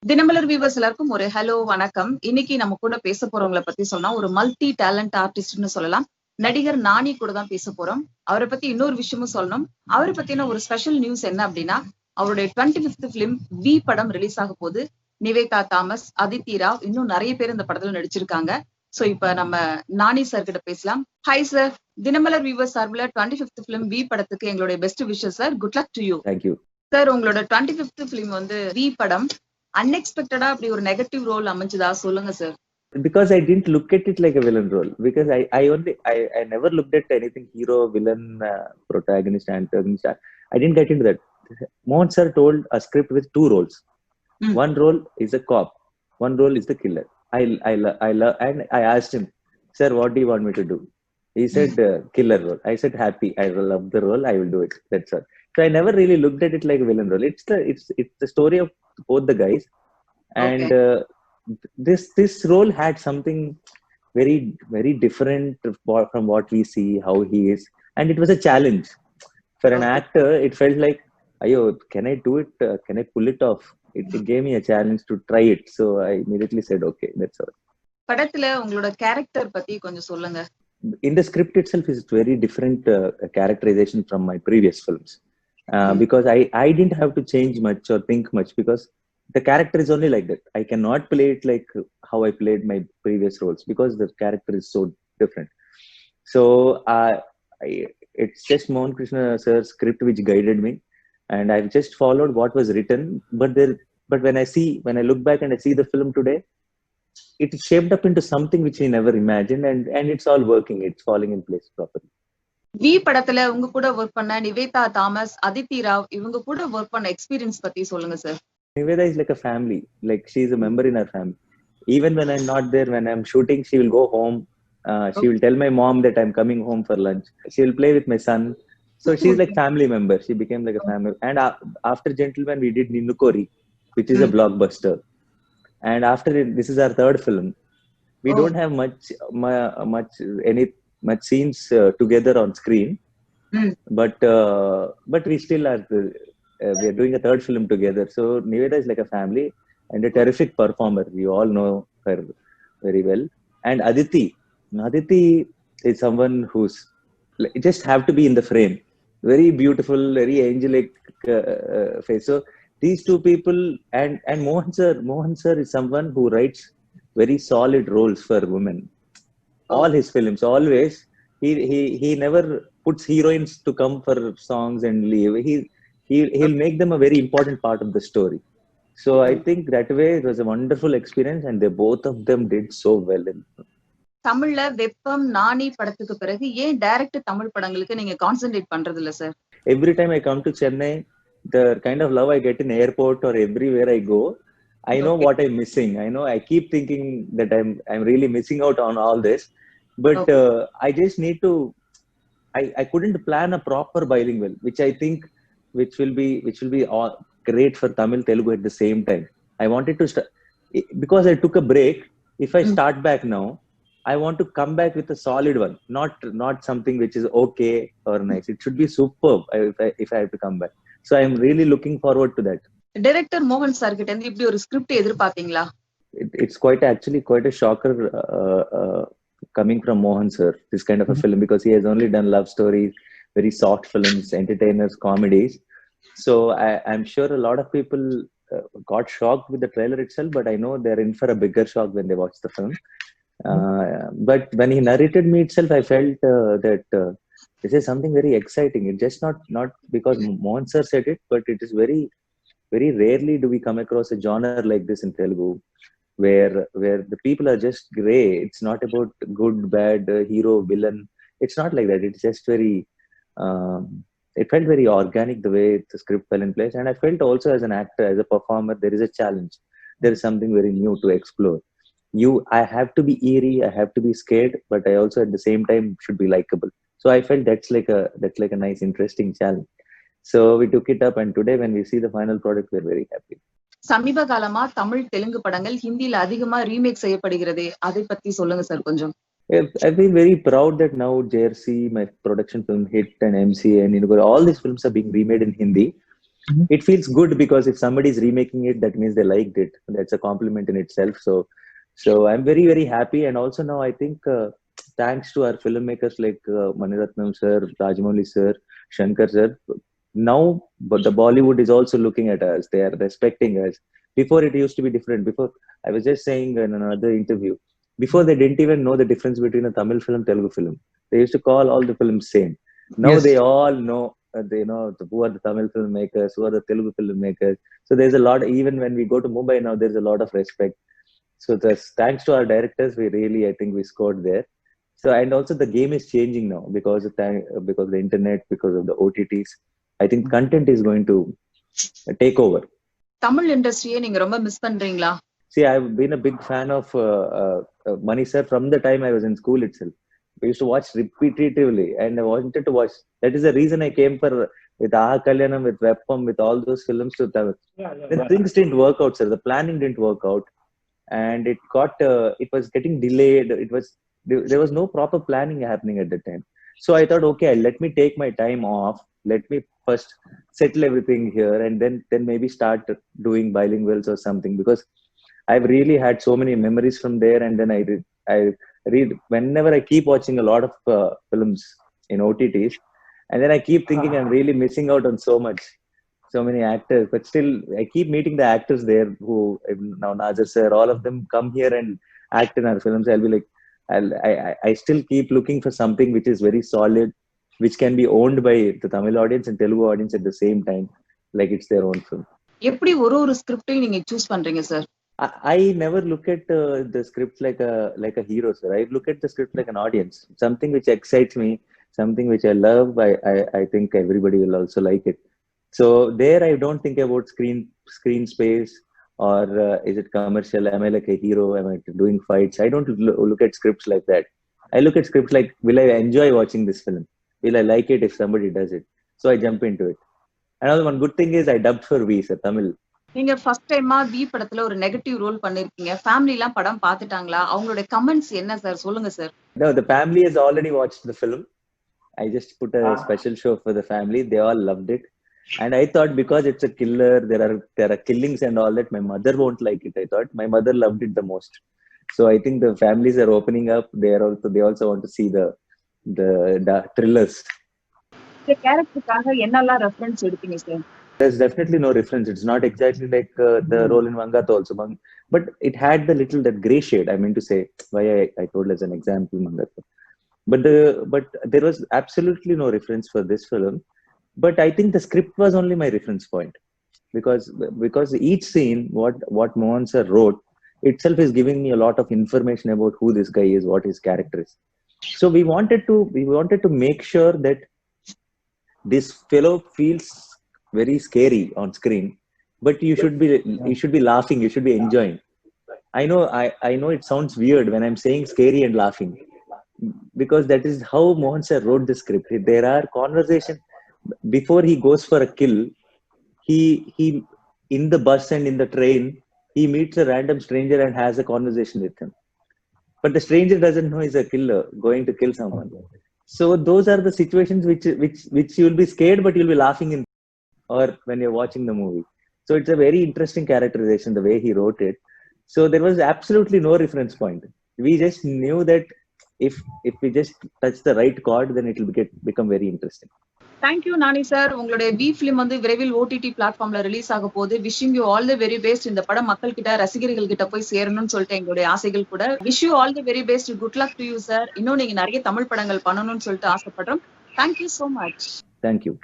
Dinamalar viewers எல்லாருக்கும் ஒரு hello வணக்கம். இன்னைக்கு நம்ம கூட பேச போறவங்களை பத்தி சொன்னா ஒரு மல்டி டேலண்ட் ஆர்டிஸ்ட்னு சொல்லலாம். நடிகர் நானி கூட தான் பேச போறோம். அவரை பத்தி இன்னொரு விஷயமும் சொல்லணும். அவரை பத்தின ஒரு ஸ்பெஷல் நியூஸ் என்ன அப்படின்னா, அவருடைய 25th பிலிம் வி படம் ரிலீஸ் ஆக போது. நிவேதா தாமஸ், அதித்தி ராவ், இன்னும் நிறைய பேர் இந்த படத்துல நடிச்சிருக்காங்க. சோ இப்ப நம்ம நானி சார் கிட்ட பேசலாம். ஹாய் சார், தினமலர் வியூவர்ஸ் சார்பில் 25th பிலிம் வி படத்துக்கு எங்களுடைய best wishes sir. Good luck to you. Thank you sir. உங்களோட 25th பிலிம் வி படம் அன்எக்ஸ்பெக்டடா அப்படி ஒரு நெகட்டிவ் ரோல் அமைஞ்சதா சொல்லுங்க sir. Because I didn't look at it like a villain role. Because I never looked at anything hero, villain, protagonist, antagonist. I didn't get into that. Mohan sir told a script with two roles. One role is a cop. One role is the killer. And I asked him, sir, what do you want me to do? He said, killer role. I said, happy. I will love the role. I will do it. That's all. So I never really looked at it like a villain role. It's the story of both the guys, and this role had something very different from what we see how he is, and it was a challenge for an actor. It felt like, ayo, can I do it? Can I pull it off? It gave me a challenge to try it, so I immediately said okay, that's all. படத்துல உங்களோட character பத்தி கொஞ்சம் சொல்லுங்க. In the script itself is very different characterization from my previous films, because I didn't have to change much or think much, because the character is only like that. I cannot play it like how I played my previous roles, because the character is so different. So it's just Mohan Krishna sir's script which guided me, and I've just followed what was written. But when I look back and I see the film today, it shaped up into something which we never imagined, and it's all working. It's falling in place properly. வி படத்துல உங்க கூட work பண்ண Nivetha Thomas, Aditi Rao, இவங்க கூட work பண்ண experience பத்தி சொல்லுங்க sir. Niveda is like a family. Like, she's a member in our family. Even when I'm not there, when I'm shooting, she will go home. She will tell my mom that I'm coming home for lunch. She will play with my son. So she's like family member. She became like a family. And after Gentleman, we did Ninukori, which is a blockbuster. And after it, this is our third film. We don't have much scenes together on screen, but we still are. We are doing a third film together. So Niveda is like a family and a terrific performer. You all know her very well. And Aditi is someone who's just have to be in the frame. Very beautiful, very angelic face. So these two people, and Mohan sir is someone who writes very solid roles for women. All his films, always, he never puts heroines to come for songs and leave. He'll make them a very important part of the story. So I think that way it was a wonderful experience, and both of them did so well. தமிழ்ல வெப்பம் நானி படத்துக்கு பிறகு ஏன் direct Tamil படங்களுக்கு நீங்க concentrate பண்றது இல்ல sir? Every time I come to Chennai, the kind of love I get in airport or everywhere I go, I know what I'm missing. I keep thinking that I'm really missing out on all this, but I just need to. I couldn't plan a proper bilingual, which I think which will be all great for Tamil Telugu at the same time. I wanted to start, because I took a break. If I start back now, I want to come back with a solid one, not something which is okay or nice. It should be superb if I have to come back. So I am really looking forward to that. Director மோகன் sir கிட்ட இருந்து இப்படி ஒரு script எதிர்பார்த்தீங்களா? It's actually quite a shocker coming from Mohan sir, this kind of a film, because he has only done love stories, very soft films, entertainers, comedies. So I'm sure a lot of people got shocked with the trailer itself, but I know they're in for a bigger shock when they watch the film. But when he narrated me itself, I felt that this is something very exciting. It's just not because Mohan sir said it, but it is very, very rarely do we come across a genre like this in Telugu, where the people are just gray. It's not about good, bad, hero, villain. It's not like that. It's just very. It felt very organic the way the script fell in place, and I felt also as an actor, as a performer, there is a challenge. There is something very new to explore. I have to be eerie, I have to be scared, but I also at the same time should be likable. So I felt that's like a nice, interesting challenge. So we took it up, and today when we see the final product, we're very happy. சமீப காலமா தமிழ் தெலுங்கு படங்கள் ஹிந்தில அதிகமா remake செய்யப்படுகிறது. அதை பத்தி சொல்லுங்க sir கொஞ்சம். I've been very proud that now JRC, my production film, Hit, and MC, and all these films are being remade in Hindi. it feels good because if somebody is remaking it, that means they liked it. That's a compliment in itself. So I'm very, very happy. And also now I think thanks to our filmmakers like Maniratnam sir, Rajamouli sir, Shankar sir, now but the Bollywood is also looking at us. They are respecting us. Before it used to be different. Before, I was just saying in another interview, before they didn't even know the difference between a Tamil film, Telugu film. They used to call all the films same. Now Yes. they all know. They know who are the Tamil filmmakers, who are the Telugu filmmakers. So there's a lot. Even when we go to Mumbai now, there's a lot of respect. So thanks to our directors, we really, I think, we scored there. So and also the game is changing now because of the internet, because of the OTTs. I think content is going to take over. Tamil இண்டஸ்ட்ரியை நீங்க ரொம்ப miss பண்றீங்களா? See, I've been a big fan of Mani sir from the time I was in school itself. We used to watch repetitively, and I wanted to watch. That is the reason I came for with Aha Kalyanam, with Veppam, with all those films to Tamil. Then things didn't work out, sir. The planning didn't work out, and it was getting delayed. There was no proper planning happening at the time. So I thought, okay, let me take my time off. Let me first settle everything here, and then maybe start doing bilinguals or something, because I've really had so many memories from there. And then I read whenever I keep watching a lot of films in OTTs, and then I keep thinking I'm really missing out on so many actors. But still, I keep meeting the actors there who now Nazar sir, all of them come here and act in our films. I'll be like, I still keep looking for something which is very solid, which can be owned by the Tamil audience and Telugu audience at the same time, like it's their own film. எப்படி ஒரு ஸ்கிரிப்டையும் நீங்க choose பண்றீங்க sir? I never look at the script like a hero, sir. I look at the script like an audience, something which excites me, something which I love. I think everybody will also like it. So there, I don't think about screen space or is it commercial? Am I like a hero? Am I doing fights? I don't look at scripts like that. I look at scripts like, will I enjoy watching this film? Will I like it if somebody does it? So I jump into it. And one good thing is I dubbed for V, sir, Tamil. நீங்க first டைமா we படத்துல ஒரு negative role பண்ணிருக்கீங்க. Family எல்லாம் படம் பாத்துட்டாங்களா? அவங்களோட comments என்ன sir? சொல்லுங்க sir. No, the family has already watched the film. I just put a special show for the family. They all loved it. And I thought because it's a killer, there are killings and all that, my mother won't like it. I thought my mother loved it the most. So I think the families are opening up. They also want to see the thrillers. இந்த கேரக்டருக்காக என்னெல்லாம் reference எடுத்தீங்க sir? There's definitely no reference. It's not exactly like the role in Mangatha also, but it had that gray shade. I mean to say, why I told as an example Mangatha. But there was absolutely no reference for this film. But I think the script was only my reference point, because each scene, what Mohan sir wrote itself is giving me a lot of information about who this guy is, what his character is. So we wanted to make sure that this fellow feels very scary on screen, but you should be laughing, you should be enjoying. I know it sounds weird when I'm saying scary and laughing, because that is how Mohan sir wrote the script. There are conversations before he goes for a kill. He in the bus and in the train, he meets a random stranger and has a conversation with him, but the stranger doesn't know he's a killer going to kill someone. So those are the situations which you'll be scared, but you'll be laughing in, or when you're watching the movie. So it's a very interesting characterization, the way he wrote it. So there was absolutely no reference point. We just knew that if we just touch the right chord, then it will become very interesting. Thank you, Nani sir. உங்களுடைய we film வந்து விரைவில் OTT பிளாட்ஃபார்ம்ல release ஆக போகுது. Wishing you all the very best. இந்த படம் மக்கள் கிட்ட, ரசிகர்கள் கிட்ட போய் சேரணும்னு சொல்லிட்டு எங்களுடைய ஆசைகள் கூட. Wish you all the very best. Good luck to you sir. இன்னும் நீங்க நிறைய தமிழ் படங்கள் பண்ணணும்னு சொல்லிட்டு ஆசைப்படுறோம். Thank you so much. Thank you.